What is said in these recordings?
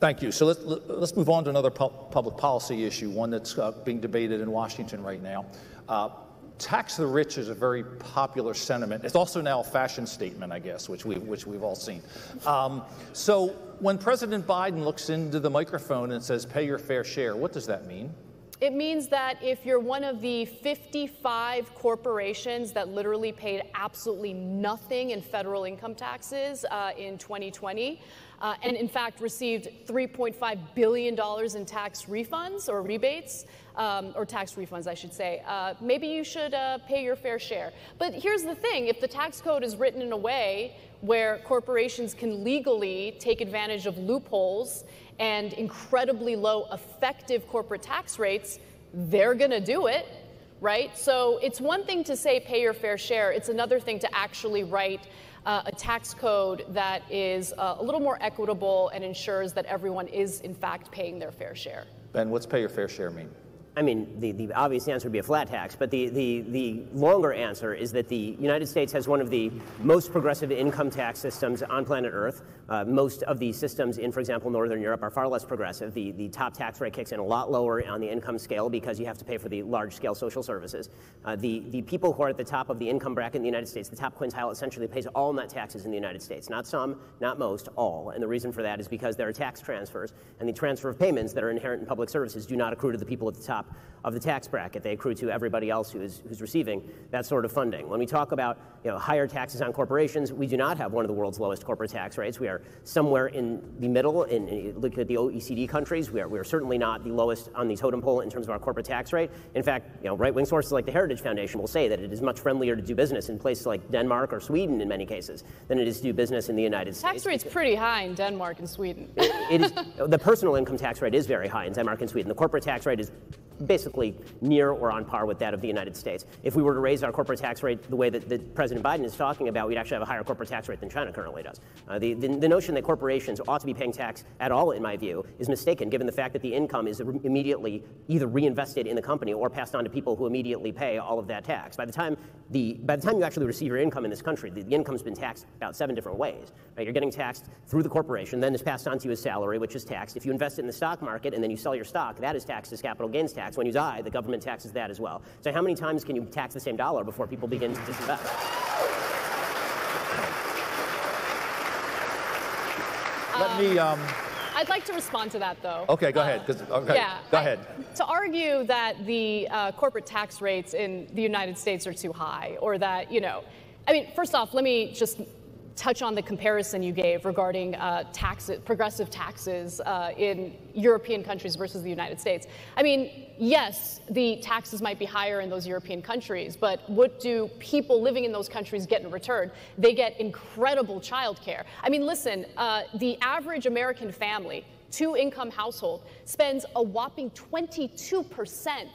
Thank you. So let's move on to another public policy issue, one that's being debated in Washington right now. Tax the rich is a very popular sentiment. It's also now a fashion statement, I guess, which we've all seen. So when President Biden looks into the microphone and says, pay your fair share, what does that mean? It means that if you're one of the 55 corporations that literally paid absolutely nothing in federal income taxes in 2020, and in fact received $3.5 billion in tax refunds or rebates, or tax refunds, I should say, maybe you should pay your fair share. But here's the thing, if the tax code is written in a way where corporations can legally take advantage of loopholes and incredibly low effective corporate tax rates, they're going to do it, right? So it's one thing to say pay your fair share. It's another thing to actually write a tax code that is a little more equitable and ensures that everyone is, in fact, paying their fair share. Ben, what's pay your fair share mean? I mean, the obvious answer would be a flat tax, but the longer answer is that the United States has one of the most progressive income tax systems on planet Earth. Most of the systems in, for example, Northern Europe are far less progressive. The top tax rate kicks in a lot lower on the income scale because you have to pay for the large-scale social services. The people who are at the top of the income bracket in the United States, the top quintile essentially pays all net taxes in the United States. Not some, not most, all. And the reason for that is because there are tax transfers, and the transfer of payments that are inherent in public services do not accrue to the people at the top of the tax bracket. They accrue to everybody else who's receiving that sort of funding. When we talk about higher taxes on corporations, we do not have one of the world's lowest corporate tax rates. We are somewhere in the middle. Look at the OECD countries. We are certainly not the lowest on the totem pole in terms of our corporate tax rate. In fact, right-wing sources like the Heritage Foundation will say that it is much friendlier to do business in places like Denmark or Sweden in many cases than it is to do business in the United States. Tax rate's pretty high in Denmark and Sweden. It is. The personal income tax rate is very high in Denmark and Sweden. The corporate tax rate is basically near or on par with that of the United States. If we were to raise our corporate tax rate the way that President Biden is talking about, we'd actually have a higher corporate tax rate than China currently does. The notion that corporations ought to be paying tax at all, in my view, is mistaken, given the fact that the income is immediately either reinvested in the company or passed on to people who immediately pay all of that tax. By the time you actually receive your income in this country, the income's been taxed about 7 different ways. Right? You're getting taxed through the corporation, then it's passed on to you as salary, which is taxed. If you invest it in the stock market and then you sell your stock, that is taxed as capital gains tax. When you die, the government taxes that as well. So how many times can you tax the same dollar before people begin to disinvest? Let me. I'd like to respond to that, though. Okay, go ahead. Okay, yeah, go ahead. To argue that the corporate tax rates in the United States are too high, or that, I mean, first off, let me just touch on the comparison you gave regarding progressive taxes in European countries versus the United States. I mean, yes, the taxes might be higher in those European countries, but what do people living in those countries get in return? They get incredible childcare. I mean, listen, the average American family, 2-income household, spends a whopping 22%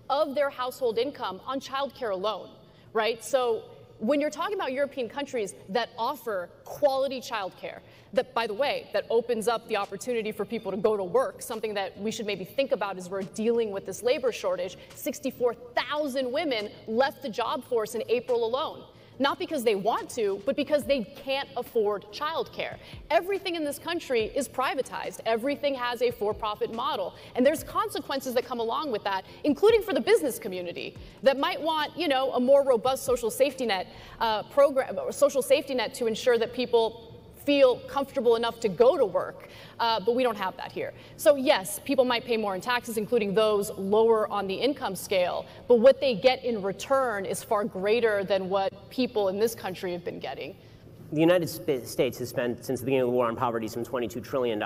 of their household income on childcare alone, right? So when you're talking about European countries that offer quality childcare, that, by the way, that opens up the opportunity for people to go to work, something that we should maybe think about as we're dealing with this labor shortage, 64,000 women left the job force in April alone. Not because they want to, but because they can't afford childcare. Everything in this country is privatized. Everything has a for-profit model. And there's consequences that come along with that, including for the business community that might want, a more robust social safety net program, or social safety net to ensure that people feel comfortable enough to go to work, but we don't have that here. So yes, people might pay more in taxes, including those lower on the income scale, but what they get in return is far greater than what people in this country have been getting. The United States has spent, since the beginning of the war on poverty, some $22 trillion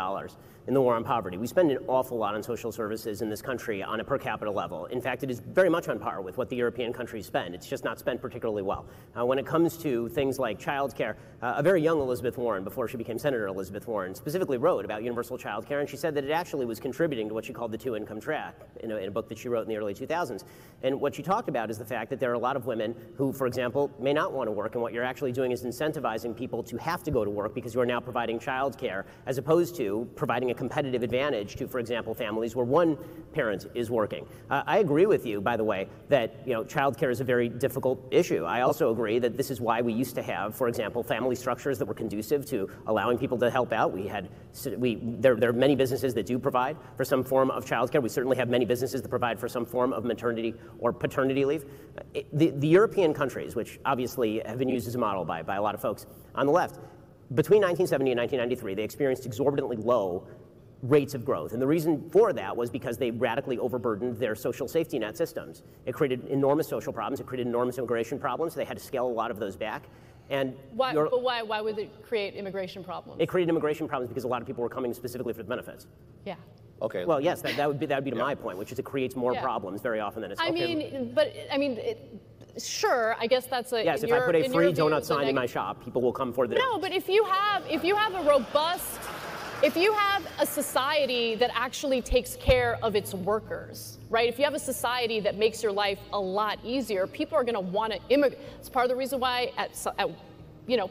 in the war on poverty. We spend an awful lot on social services in this country on a per capita level. In fact, it is very much on par with what the European countries spend. It's just not spent particularly well. When it comes to things like child care, a very young Elizabeth Warren, before she became Senator Elizabeth Warren, specifically wrote about universal child care, and she said that it actually was contributing to what she called the 2-income trap in a book that she wrote in the early 2000s. And what she talked about is the fact that there are a lot of women who, for example, may not want to work, and what you're actually doing is incentivizing people to have to go to work because you are now providing childcare, as opposed to providing a competitive advantage to, for example, families where one parent is working. I agree with you, by the way, that childcare is a very difficult issue. I also agree that this is why we used to have, for example, family structures that were conducive to allowing people to help out. There are many businesses that do provide for some form of childcare. We certainly have many businesses that provide for some form of maternity or paternity leave. The European countries, which obviously have been used as a model by a lot of folks on the left, between 1970 and 1993, they experienced exorbitantly low rates of growth. And the reason for that was because they radically overburdened their social safety net systems. It created enormous social problems. It created enormous immigration problems. They had to scale a lot of those back. And why would it create immigration problems? It created immigration problems because a lot of people were coming specifically for the benefits. Yeah. Okay. Well, yes, that would be to my point, which is it creates more problems very often than it's. Sure, I guess that's a. Yes, if I put a free donut sign in my shop, people will come for the. No, but if you have a robust, if you have a society that actually takes care of its workers, right? If you have a society that makes your life a lot easier, people are going to want to immigrate. It's part of the reason why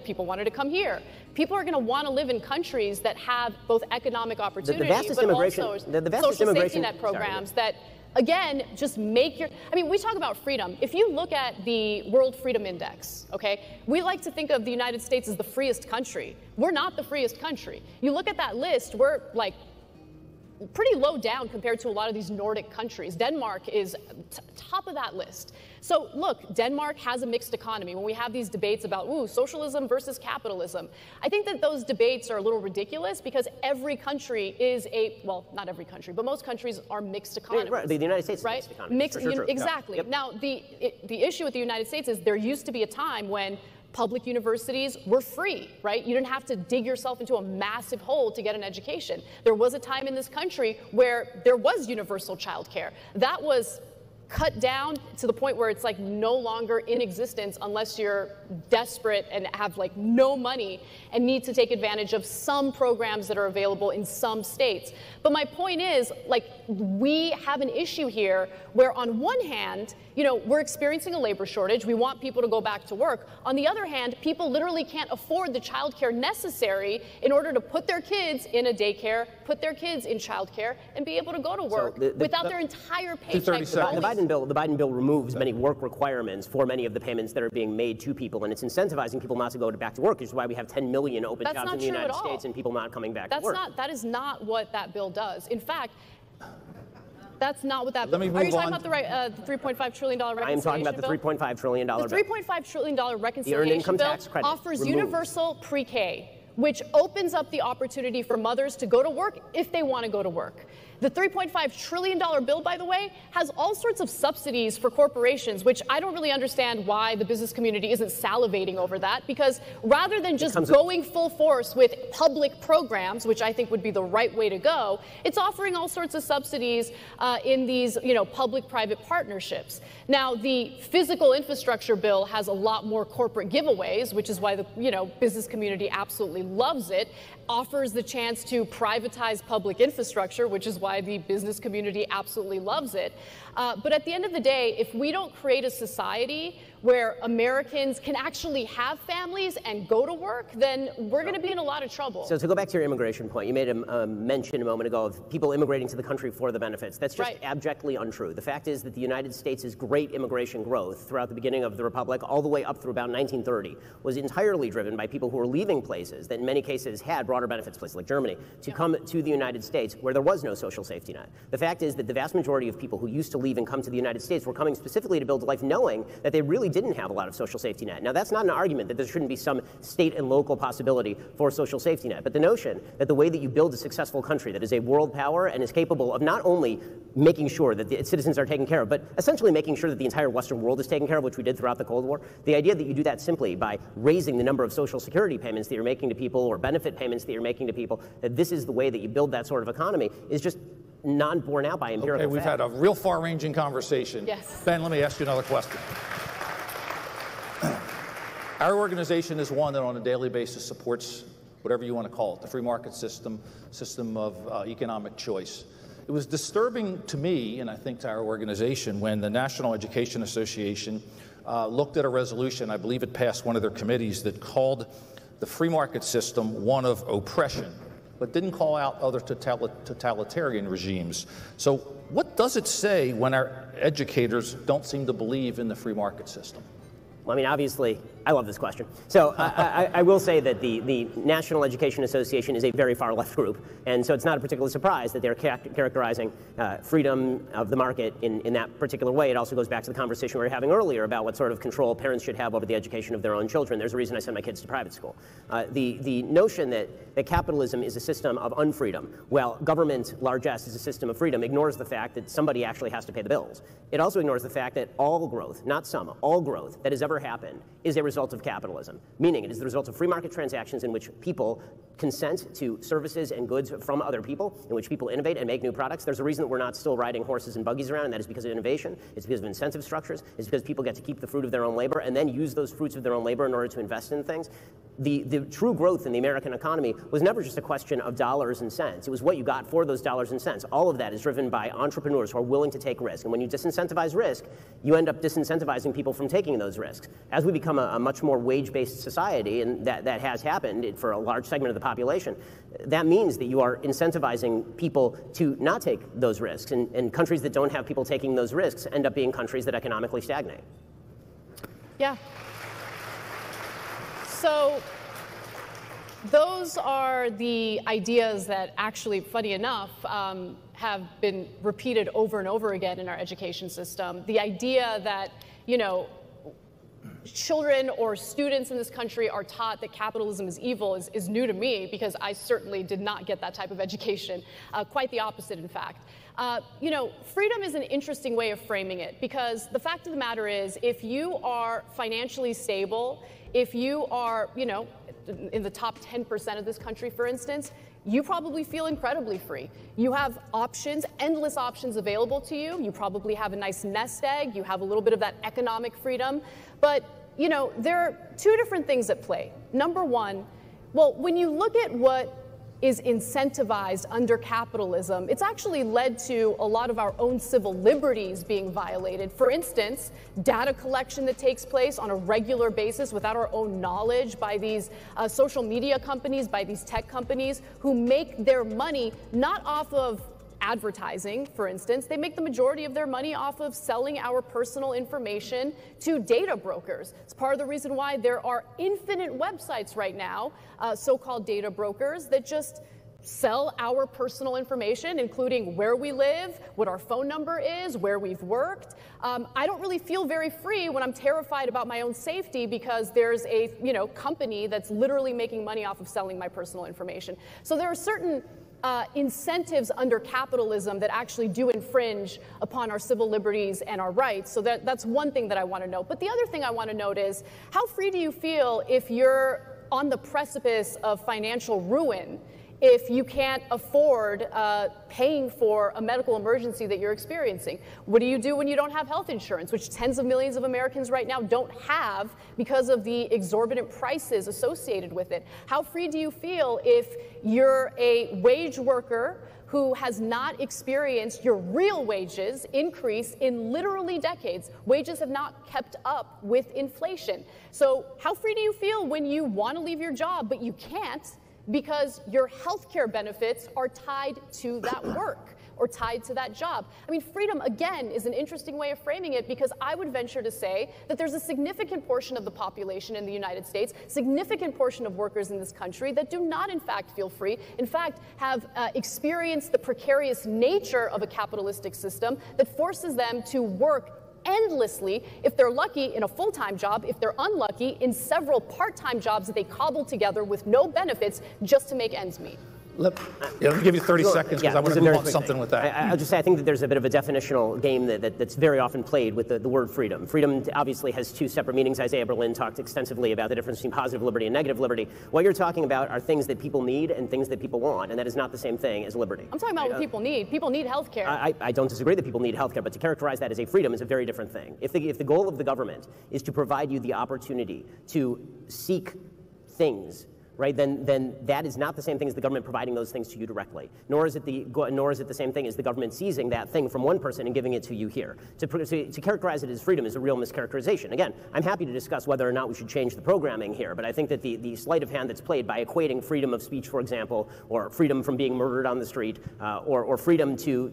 people wanted to come here. People are going to want to live in countries that have both economic opportunity, but also social safety net programs that, again, just make your. We talk about freedom. If you look at the World Freedom Index, okay, we like to think of the United States as the freest country. We're not the freest country. You look at that list, we're like pretty low down compared to a lot of these Nordic countries. Denmark is top of that list. So look, Denmark has a mixed economy. When we have these debates about, socialism versus capitalism, I think that those debates are a little ridiculous because every country is not every country, but most countries are mixed economies. Right, the United States is a mixed economy. Sure. Exactly. Yep. Now, the issue with the United States is there used to be a time when public universities were free, right? You didn't have to dig yourself into a massive hole to get an education. There was a time in this country where there was universal child care. That was cut down to the point where it's like no longer in existence unless you're desperate and have like no money and need to take advantage of some programs that are available in some states. But my point is, we have an issue here where on one hand, we're experiencing a labor shortage. We want people to go back to work. On the other hand, people literally can't afford the childcare necessary in order to put their kids in a daycare, put their kids in childcare, and be able to go to work without their entire paycheck. The Biden bill removes many work requirements for many of the payments that are being made to people, and it's incentivizing people not to go back to work, which is why we have 10 million open jobs in the United States and people not coming back to work. That is not what that bill does. In fact, that's not what that. Let me move on. Are you talking about the $3.5 trillion reconciliation bill? I am talking about the $3.5 trillion bill. The $3.5 trillion reconciliation bill offers universal pre-K, which opens up the opportunity for mothers to go to work if they want to go to work. The $3.5 trillion bill, by the way, has all sorts of subsidies for corporations, which I don't really understand why the business community isn't salivating over that, because rather than just going full force with public programs, which I think would be the right way to go, it's offering all sorts of subsidies in these, public-private partnerships. Now, the physical infrastructure bill has a lot more corporate giveaways, which is why the, business community absolutely loves it, offers the chance to privatize public infrastructure, which is why the business community absolutely loves it. But at the end of the day, if we don't create a society where Americans can actually have families and go to work, then we're going to be in a lot of trouble. So to go back to your immigration point, you made a mention a moment ago of people immigrating to the country for the benefits. That's just abjectly untrue. The fact is that the United States' great immigration growth throughout the beginning of the Republic, all the way up through about 1930, was entirely driven by people who were leaving places that in many cases had broader benefits, places like Germany, to come to the United States where there was no social safety net. The fact is that the vast majority of people who used to leave and come to the United States were coming specifically to build a life knowing that they really didn't have a lot of social safety net. Now, that's not an argument that there shouldn't be some state and local possibility for a social safety net, but the notion that the way that you build a successful country that is a world power and is capable of not only making sure that its citizens are taken care of, but essentially making sure that the entire Western world is taken care of, which we did throughout the Cold War, the idea that you do that simply by raising the number of social security payments that you're making to people or benefit payments that you're making to people, that this is the way that you build that sort of economy, is just not borne out by empirical fact. We've had a real far-ranging conversation. Yes. Ben, let me ask you another question. Our organization is one that on a daily basis supports whatever you want to call it, the free market system of economic choice. It was disturbing to me, and I think to our organization, when the National Education Association looked at a resolution, I believe it passed one of their committees, that called the free market system one of oppression, but didn't call out other totalitarian regimes. So what does it say when our educators don't seem to believe in the free market system? Well, I mean, obviously, I love this question. So I will say that the National Education Association is a very far-left group, and so it's not a particular surprise that they're characterizing freedom of the market in that particular way. It also goes back to the conversation we were having earlier about what sort of control parents should have over the education of their own children. There's a reason I send my kids to private school. The notion that capitalism is a system of unfreedom, while government, large S, is a system of freedom, ignores the fact that somebody actually has to pay the bills. It also ignores the fact that all growth, not some, all growth that has ever happened is a result of capitalism, meaning it is the result of free market transactions in which people consent to services and goods from other people, in which people innovate and make new products. There's a reason that we're not still riding horses and buggies around, and that is because of innovation. It's because of incentive structures. It's because people get to keep the fruit of their own labor and then use those fruits of their own labor in order to invest in things. The true growth in the American economy was never just a question of dollars and cents. It was what you got for those dollars and cents. All of that is driven by entrepreneurs who are willing to take risk. And when you disincentivize risk, you end up disincentivizing people from taking those risks. As we become a much more wage-based society, and that has happened for a large segment of the population, that means that you are incentivizing people to not take those risks. And countries that don't have people taking those risks end up being countries that economically stagnate. Yeah. So those are the ideas that actually, funny enough, have been repeated over and over again in our education system. The idea that, you know, children or students in this country are taught that capitalism is evil is new to me, because I certainly did not get that type of education. Quite the opposite, in fact. You know, freedom is an interesting way of framing it, because the fact of the matter is, if you are financially stable, if you are, you know, in the top 10% of this country, for instance, you probably feel incredibly free. You have options, endless options available to you. You probably have a nice nest egg. You have a little bit of that economic freedom. But, you know, there are two different things at play. Number one, well, when you look at what is incentivized under capitalism, it's actually led to a lot of our own civil liberties being violated. For instance, data collection that takes place on a regular basis without our own knowledge by these social media companies, by these tech companies who make their money not off of advertising, for instance. They make the majority of their money off of selling our personal information to data brokers. It's part of the reason why there are infinite websites right now, so-called data brokers, that just sell our personal information, including where we live, what our phone number is, where we've worked. I don't really feel very free when I'm terrified about my own safety because there's a, you know, company that's literally making money off of selling my personal information. So there are certain incentives under capitalism that actually do infringe upon our civil liberties and our rights. So that's one thing that I want to note. But the other thing I want to note is, how free do you feel if you're on the precipice of financial ruin, if you can't afford paying for a medical emergency that you're experiencing? What do you do when you don't have health insurance, which tens of millions of Americans right now don't have because of the exorbitant prices associated with it? How free do you feel if you're a wage worker who has not experienced your real wages increase in literally decades? Wages have not kept up with inflation. So how free do you feel when you want to leave your job, but you can't, because your health care benefits are tied to that work or tied to that job? I mean, freedom, again, is an interesting way of framing it, because I would venture to say that there's a significant portion of the population in the United States, significant portion of workers in this country that do not, in fact, feel free, in fact, have experienced the precarious nature of a capitalistic system that forces them to work endlessly, if they're lucky, in a full-time job, if they're unlucky, in several part-time jobs that they cobble together with no benefits just to make ends meet. Let me give you 30 seconds, because I want to move on to something with that. I'll just say I think that there's a bit of a definitional game that's very often played with the word freedom. Freedom obviously has two separate meanings. Isaiah Berlin talked extensively about the difference between positive liberty and negative liberty. What you're talking about are things that people need and things that people want, and that is not the same thing as liberty. I'm talking about what people need. People need health care. I don't disagree that people need health care, but to characterize that as a freedom is a very different thing. If the goal of the government is to provide you the opportunity to seek things right, then that is not the same thing as the government providing those things to you directly. Nor is it the same thing as the government seizing that thing from one person and giving it to you here. To characterize it as freedom is a real mischaracterization. Again, I'm happy to discuss whether or not we should change the programming here, but I think that the sleight of hand that's played by equating freedom of speech, for example, or freedom from being murdered on the street, or freedom to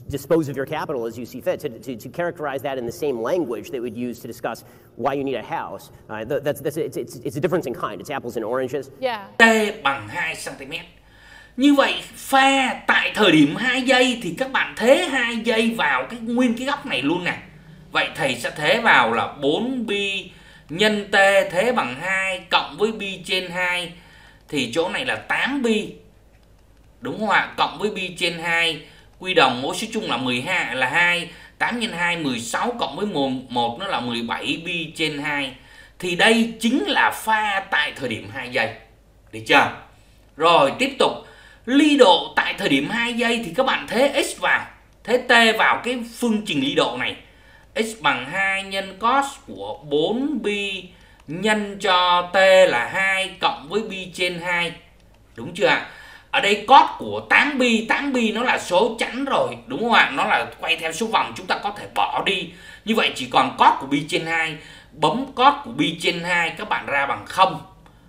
dispose of your capital as you see fit, to characterize that in the same language that we'd use to discuss why you need a house. It's a difference in kind. It's apples and oranges. Yeah. T bằng 2 cm. Như vậy pha tại thời điểm 2 giây thì các bạn thế 2 giây vào nguyên cái góc này luôn nè. Vậy thầy sẽ thế vào là 4pi nhân t thế bằng 2 cộng với pi trên 2 thì chỗ này là 8pi. Đúng không ạ? Cộng với pi trên 2 quy đồng mẫu số chung là 12 là 2, 8 x 2 16 cộng với 1 nó là 17 pi trên 2. Thì đây chính là pha tại thời điểm 2 giây. Được chưa? Rồi tiếp tục, ly độ tại thời điểm 2 giây thì các bạn thế x vào, thế t vào cái phương trình ly độ này. X bằng 2 nhân cos của 4pi nhân cho t là 2 cộng với pi trên 2. Đúng chưa ạ? Ở đây cos của 8pi nó là số chẵn rồi, đúng không ạ? Nó là quay theo số vòng, chúng ta có thể bỏ đi. Như vậy chỉ còn cos của pi trên 2, bấm cos của pi trên 2 các bạn ra bằng 0.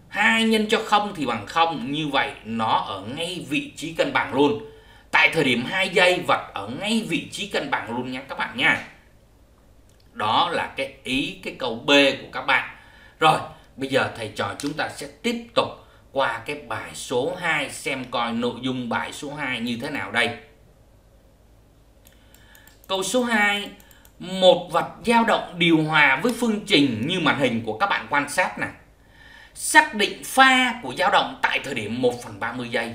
2 nhân cho 0 thì bằng 0, như vậy nó ở ngay vị trí cân bằng luôn. Tại thời điểm 2 giây vật ở ngay vị trí cân bằng luôn nha các bạn nha. Đó là cái ý cái câu B của các bạn. Rồi, bây giờ thầy trò chúng ta sẽ tiếp tục qua cái bài số 2 xem coi nội dung bài số 2 như thế nào đây. Câu số 2, một vật dao động điều hòa với phương trình như màn hình của các bạn quan sát này. Xác định pha của dao động tại thời điểm 1/30 giây.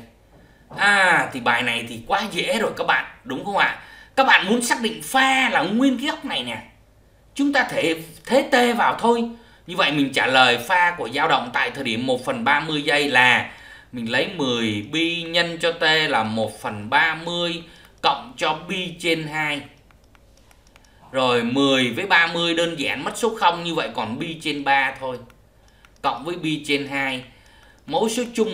Thì bài này thì quá dễ rồi các bạn, đúng không ạ? Các bạn muốn xác định pha là nguyên cái góc này nè. Chúng ta thể thế t vào thôi. Như vậy mình trả lời pha của dao động tại thời điểm 1/30 giây là mình lấy 10 pi nhân cho t là 1/30 cộng cho pi trên 2. Rồi 10 với 30 đơn giản mất số 0, như vậy còn pi trên 3 thôi. Cộng với pi trên 2. Mẫu số chung